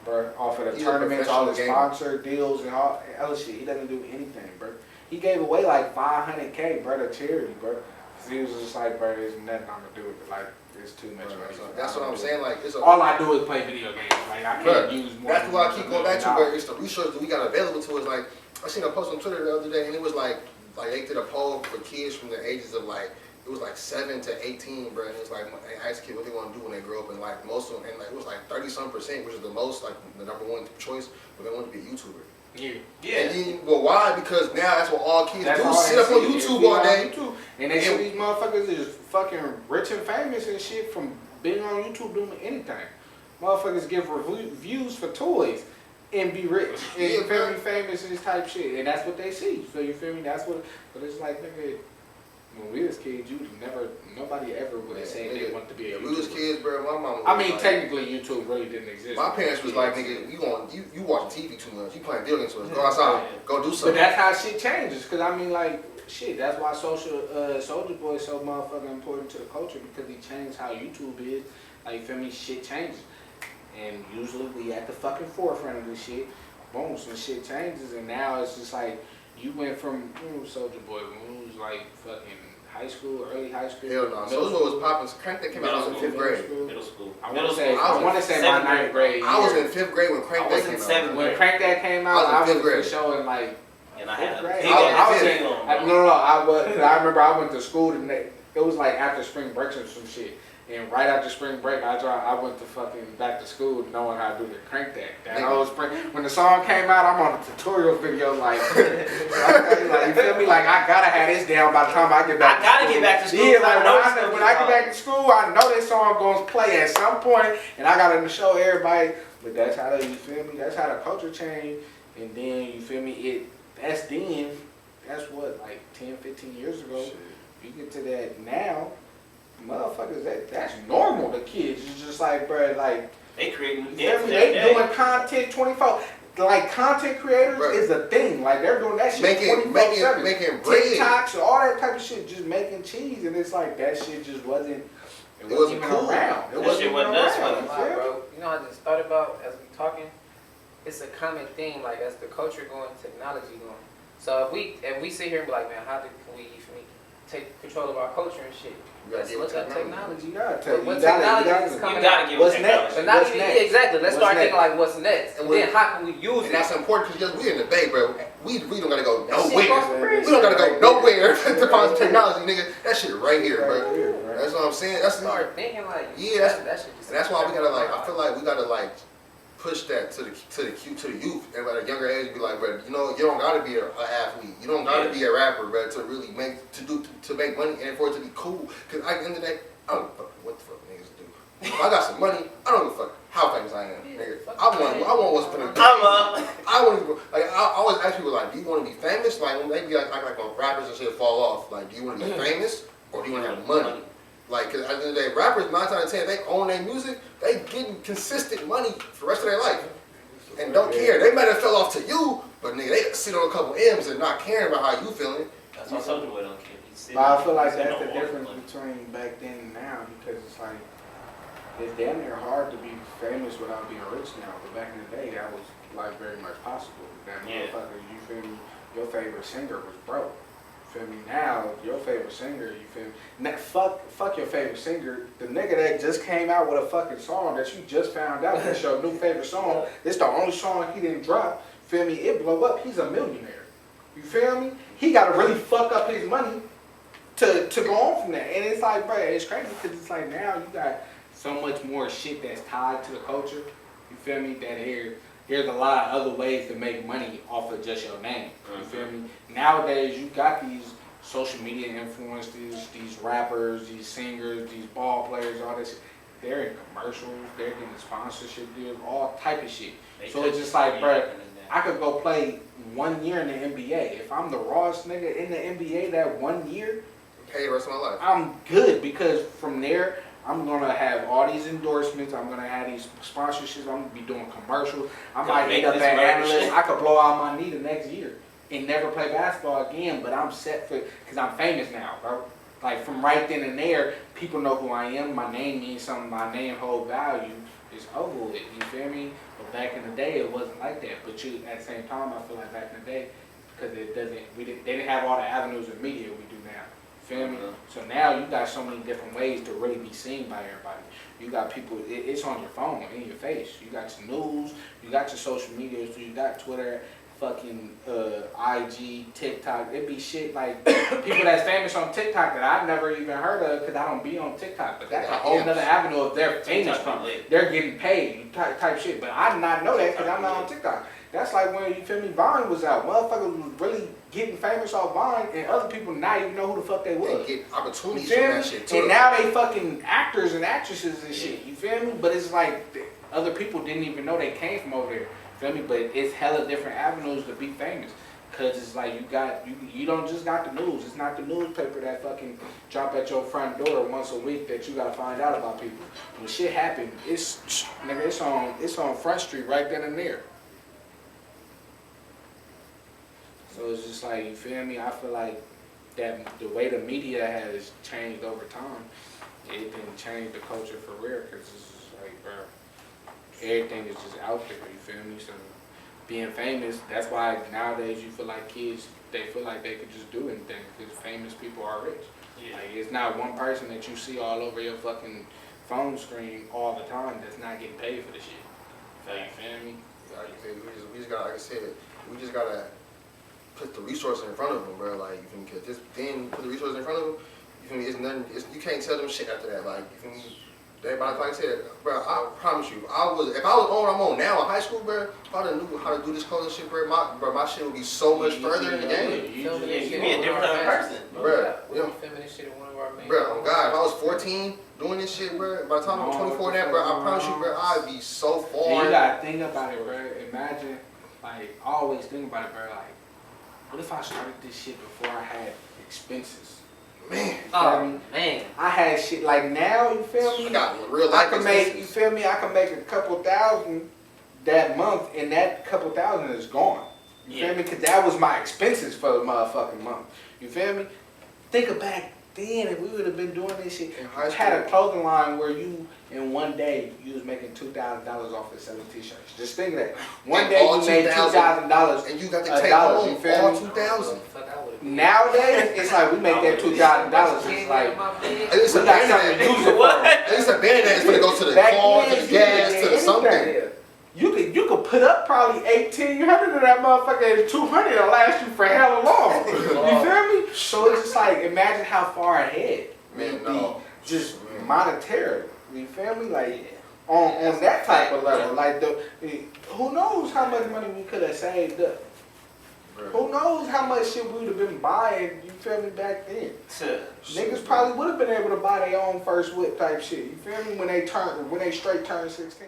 Speaker 2: Bro, off of the
Speaker 1: He's a
Speaker 2: tournaments, all the
Speaker 1: professional
Speaker 2: sponsor deals and all other shit. He doesn't do anything, bro. He gave away like $500K, bro, to charity, bro. Cause he was just like, bro, there's nothing I'm gonna do with it. Like, it's too much money.
Speaker 1: That's what I'm saying. Like, it's a,
Speaker 2: All I do is play video games. Like, I can't use more.
Speaker 1: that's what I keep going back to.
Speaker 2: $1
Speaker 1: But it's the research that we got available to us. Like, I seen a post on Twitter the other day, and it was like they did a poll for kids from the ages of like. It was like 7 to 18, bro. And it was like they asked kids what they want to do when they grow up, and like most of them, and like it was like 30-some%, which is the most, like the #1 choice, but they want to be a YouTuber.
Speaker 2: Yeah.
Speaker 3: Yeah.
Speaker 1: And then, well, why? Because now that's what all kids
Speaker 2: That's
Speaker 1: do.
Speaker 2: all
Speaker 1: Sit
Speaker 2: they
Speaker 1: up on
Speaker 2: see.
Speaker 1: YouTube
Speaker 2: They
Speaker 1: all
Speaker 2: see
Speaker 1: day.
Speaker 2: on YouTube. And they see these motherfuckers is fucking rich and famous and shit from being on YouTube doing anything. Motherfuckers give reviews for toys and be rich and
Speaker 1: Yeah,
Speaker 2: very
Speaker 1: bro.
Speaker 2: famous and this type shit. And that's what they see. So you feel me? That's what. But it's like, nigga, when we was kids, nobody ever would have said they wanted to be a
Speaker 1: We was
Speaker 2: YouTuber.
Speaker 1: kids, bro. My mom.
Speaker 2: I mean,
Speaker 1: like,
Speaker 2: technically, YouTube really didn't exist.
Speaker 1: my parents was like, nigga, you watching TV too much. You playing video games too much. Go outside. Go do
Speaker 2: But
Speaker 1: something.
Speaker 2: that's how shit changes. Cause I mean, like, shit. That's why Soulja Boy is so motherfucking important to the culture because he changed how YouTube is. Like, you feel me? Shit changes, and usually we at the fucking forefront of this shit. Boom, some shit changes, and now it's just like you went from Soulja Boy when we was like fucking high school, early high school.
Speaker 1: Hell no. So was popping. Crank that came out in
Speaker 3: Middle
Speaker 1: 5th grade.
Speaker 3: Middle school.
Speaker 2: I
Speaker 3: Middle
Speaker 2: want to say,
Speaker 3: school.
Speaker 2: I want to say my 9th grade.
Speaker 1: I was
Speaker 2: year.
Speaker 1: in 5th grade when Crank
Speaker 3: I
Speaker 1: that
Speaker 3: was
Speaker 1: came
Speaker 3: in
Speaker 1: out.
Speaker 3: 7th
Speaker 2: When Crank That came out,
Speaker 1: I
Speaker 2: I
Speaker 1: was in
Speaker 2: was
Speaker 1: 5th grade.
Speaker 2: for showing like
Speaker 3: And I had
Speaker 2: fifth
Speaker 3: a
Speaker 2: grade.
Speaker 3: big
Speaker 2: I was
Speaker 3: ass
Speaker 2: in-
Speaker 3: thing on,
Speaker 2: I
Speaker 3: bro.
Speaker 2: I remember I went to school and it was like after spring break or some shit. And right after spring break, I went to fucking back to school knowing how to do the Crank That whole spring. When the song came out, I'm on a tutorial video like, like you feel me? Like I gotta have this down by the time I get back.
Speaker 3: I gotta get back to school.
Speaker 2: Yeah, like
Speaker 3: I
Speaker 2: when I get back to school, I know this song gonna play at some point, and I gotta show everybody. But that's how you feel me. That's how the culture changed, and then you feel me. That's what like 10, 15 years ago.
Speaker 1: Shit.
Speaker 2: You get to that now, motherfuckers. That's normal to kids. It's just like, bro, like
Speaker 3: They create new
Speaker 2: They
Speaker 3: dance.
Speaker 2: doing content 24. Like content creators
Speaker 1: Right.
Speaker 2: is a thing. Like they're doing that shit
Speaker 1: making
Speaker 2: 24/7.
Speaker 1: bread.
Speaker 2: TikToks, all that type of shit, just making cheese, and it's like that shit just wasn't. It wasn't
Speaker 1: wasn't
Speaker 2: even
Speaker 1: cool.
Speaker 2: around. It
Speaker 3: That
Speaker 2: wasn't
Speaker 3: shit
Speaker 2: even
Speaker 3: wasn't us,
Speaker 2: around.
Speaker 3: man.
Speaker 2: You
Speaker 4: Wow,
Speaker 2: feel me?
Speaker 4: bro. You know, I just thought about as we talking. It's a common theme, like as the culture going, technology going. So if we sit here and be like, man, can we take control of our culture and shit? Let's look at technology.
Speaker 2: You gotta tell
Speaker 4: What
Speaker 2: you gotta-
Speaker 4: technology
Speaker 2: you gotta-
Speaker 4: is
Speaker 3: You
Speaker 4: coming
Speaker 3: gotta
Speaker 4: out?
Speaker 3: give
Speaker 2: What's
Speaker 3: it
Speaker 2: next?
Speaker 3: technology.
Speaker 4: But not
Speaker 2: What's
Speaker 4: even
Speaker 2: next?
Speaker 4: exactly. Let's
Speaker 2: What's
Speaker 4: start thinking
Speaker 2: next?
Speaker 4: like, what's next?
Speaker 1: And
Speaker 4: And then how can we use
Speaker 1: And
Speaker 4: it?
Speaker 1: that's important because we in the bay, bro. We don't gotta go
Speaker 4: That shit
Speaker 1: nowhere.
Speaker 4: costs free.
Speaker 1: We don't gotta go nowhere to find some technology, nigga. That shit right here, bro.
Speaker 2: Right here, right.
Speaker 1: That's what I'm saying. That's
Speaker 4: Start thinking like,
Speaker 1: Yeah,
Speaker 4: that shit just.
Speaker 1: and that's why we gotta like. I feel like we gotta like push that to the youth, and at a younger age, be like, bro, you know, you don't gotta be an athlete. You don't gotta be a rapper, bro, to really make money and for it to be cool. Cause at the end of the day, I don't give a fuck what the fuck niggas do. If I got some money, I don't give a fuck how famous I am, nigga. I want what's gonna do.
Speaker 3: I'm up.
Speaker 1: I want to like. I always ask people like, do you want to be famous? Like when they be like when rappers and shit fall off. Like, do you want to be famous or do you want to have money? Like, cause at the end of the day, rappers 9 times out of 10, they own their music. They getting consistent money for the rest of their life, and don't care. They might have fell off to you, but nigga, they sit on a couple M's and not caring about how you feeling.
Speaker 3: That's why Soulja Boy don't care.
Speaker 2: But I feel like that's the difference between back then and now, because it's like it's damn near hard to be famous without being rich now. But back in the day, that was like very much possible. That motherfucker, you feel me? Your favorite singer was broke. You feel me? Now your favorite singer, you feel me? Now, fuck your favorite singer. The nigga that just came out with a fucking song that you just found out that's your new favorite song. It's the only song he didn't drop. Feel me? It blow up. He's a millionaire. You feel me? He got to really fuck up his money to go on from that. And it's like, bro, it's crazy because it's like now you got so much more shit that's tied to the culture. You feel me? That here's a lot of other ways to make money off of just your name. You feel me? Nowadays you got these social media influencers, these rappers, these singers, these ball players, all this. They're in commercials, they're getting sponsorship deals, all type of shit. So it's just like, bro, I could go play 1 year in the NBA. If I'm the rawest nigga in the NBA that 1 year,
Speaker 1: Pay the rest of my life.
Speaker 2: I'm good because from there, I'm gonna have all these endorsements. I'm gonna have these sponsorships. I'm gonna be doing commercials. I might end up at analyst. I could blow out my knee the next year and never play basketball again. But I'm set for because I'm famous now, bro. Like from right then and there, people know who I am. My name means something. My name hold value. It's over with. You feel me? But back in the day, it wasn't like that. But you, at the same time, I feel like back in the day, because they didn't have all the avenues of media we do now. Feel me? So now you got so many different ways to really be seen by everybody. You got people, it's on your phone, in your face. You got your news, you got your social media, so you got Twitter, fucking IG, TikTok. It be shit like people that's famous on TikTok that I've never even heard of because I don't be on TikTok. But that's a whole nother avenue of they're famous from. They're getting paid type shit. But I did not know that because I'm not on TikTok. That's like when, you feel me, Vine was out. Motherfuckers was really getting famous off Vine, and other people not even know who the fuck they was.
Speaker 1: They get opportunities
Speaker 2: You
Speaker 1: from
Speaker 2: feel
Speaker 1: that
Speaker 2: me?
Speaker 1: shit too.
Speaker 2: And now they fucking actors and actresses and shit. You feel me? But it's like other people didn't even know they came from over there. Feel me? But it's hella different avenues to be famous. Cause it's like you don't just got the news. It's not the newspaper that fucking drop at your front door once a week that you gotta find out about people. When shit happen, it's on Front Street right then and there. So it's just like, you feel me? I feel like that the way the media has changed over time, it didn't change the culture for real. Cause it's just like, bro, everything is just out there. You feel me? So being famous, that's why nowadays you feel like kids, they feel like they could just do anything because famous people are rich. Yeah. Like it's not one person that you see all over your fucking phone screen all the time that's not getting paid for the shit. So you feel me?
Speaker 1: Like you said, we just gotta, like I said, we just gotta put the resources in front of them, bro. Like, you feel me? Cause just then put the resources in front of them, you feel me? It's nothing. You can't tell them shit after that. Like, you feel me? Everybody, like I said, bro, I promise you, if I was on what I'm on now in high school, bro, if I done knew how to do this clothing shit, bro, my shit would be so much further in the game.
Speaker 3: You be a different type of person.
Speaker 1: Bro,
Speaker 4: We were filming this shit in one of our main.
Speaker 1: Bro, oh God, if I was 14 doing this shit, bro, by the time I'm 24 now, bro, I promise you, bro, I'd be so far.
Speaker 2: And you gotta think about it, bro. Imagine, like, I always think about it, bro. Like, what if I started this shit before I had expenses?
Speaker 1: Man,
Speaker 4: Oh man.
Speaker 2: I had shit like now. You feel
Speaker 1: I
Speaker 2: me?
Speaker 1: got real
Speaker 2: I
Speaker 1: life
Speaker 2: can make. You
Speaker 1: expenses.
Speaker 2: feel me? I can make a couple thousand that month, and that couple thousand is gone. You feel me? Because that was my expenses for the motherfucking month. You feel me? Think of back then, if we would have been doing this shit.
Speaker 1: In
Speaker 2: You
Speaker 1: high
Speaker 2: had a
Speaker 1: school.
Speaker 2: clothing line where you, in one day, you was making $2,000 off of selling t-shirts. Just think of that. One
Speaker 1: And
Speaker 2: day
Speaker 1: all
Speaker 2: you made $2,000.
Speaker 1: And you got to
Speaker 2: a
Speaker 1: take
Speaker 2: dollar,
Speaker 1: home
Speaker 2: you feel
Speaker 1: all
Speaker 2: me?
Speaker 1: 2,000.
Speaker 2: Nowadays, it's like we make that $2,000. It's like
Speaker 1: It's
Speaker 2: we
Speaker 1: a
Speaker 2: got something to
Speaker 1: band
Speaker 2: use it for.
Speaker 1: It's a band that's gonna go to the
Speaker 2: Back
Speaker 1: car,
Speaker 2: then,
Speaker 1: to the
Speaker 2: you
Speaker 1: gas,
Speaker 2: could
Speaker 1: to the
Speaker 2: get
Speaker 1: something.
Speaker 2: anything. You could put up probably 1,800 of that motherfucker, and 200 will last you for hella long. You feel me? So it's just like imagine how far ahead
Speaker 1: Man,
Speaker 2: we'd
Speaker 1: no.
Speaker 2: be just monetarily. You feel me? Like on that type of level. Like who knows how much money we could have saved up. Who knows how much shit we would have been buying, you feel me, back then. Niggas probably would have been able to buy their own first whip type shit. You feel me? When they straight turn 16.